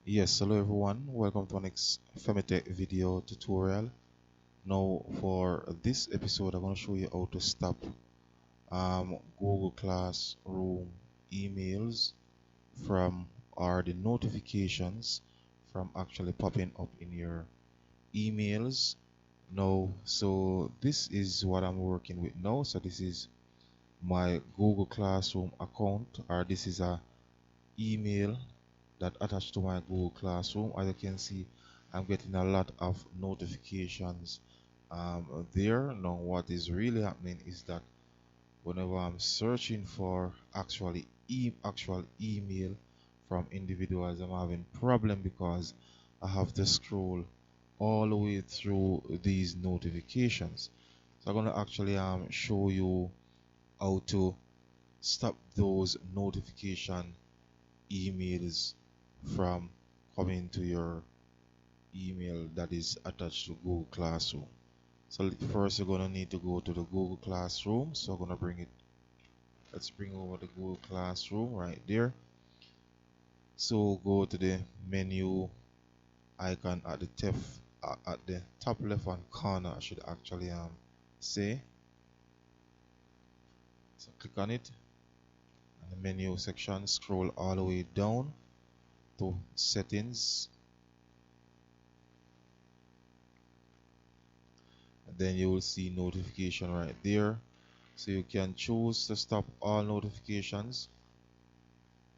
Yes, hello everyone. Welcome to our next Femitech video tutorial. Now, for this episode, I'm going to show you how to stop Google Classroom emails from or the notifications from actually popping up in your emails. Now, so this is what I'm working with now. So this is my Google Classroom account, or this is a email that attached to my Google Classroom. As you can see, I'm getting a lot of notifications there. Now, what is really happening is that whenever I'm searching for actual email from individuals, I'm having problem because I have to scroll all the way through these notifications. So I'm gonna actually show you how to stop those notification emails from coming to your email that is attached to Google Classroom. So first you're gonna need to go to the Google Classroom. So I'm gonna let's bring over the Google Classroom right there. So go to the menu icon at the top left hand corner. I should actually say. So click on it, and the menu section, scroll all the way down to settings. Then you will see notification right there, so you can choose to stop all notifications,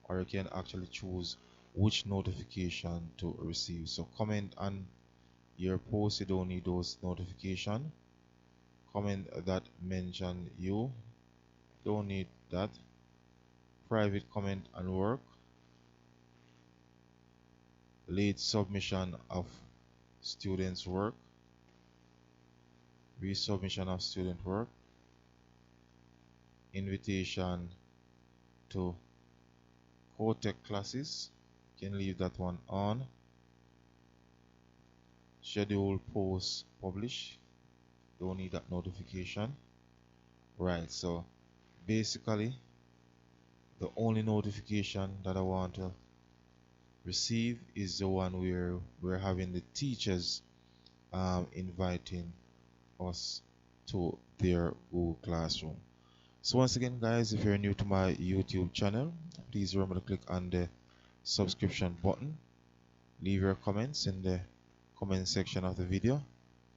or you can actually choose which notification to receive. So comment on your post, you don't need those notification. Comment that mention you, don't need that. Private comment and work, late submission of students work, resubmission of student work, invitation to Codec classes, can leave that one on. Schedule post publish, don't need that notification. Right, so basically the only notification that I want to receive is the one where we're having the teachers inviting us to their Google Classroom. So once again, guys, if you're new to my YouTube channel, please remember to click on the subscription button, leave your comments in the comment section of the video,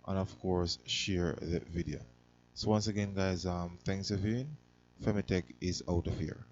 and of course share the video. So once again, guys, thanks for viewing. Femitech is out of here.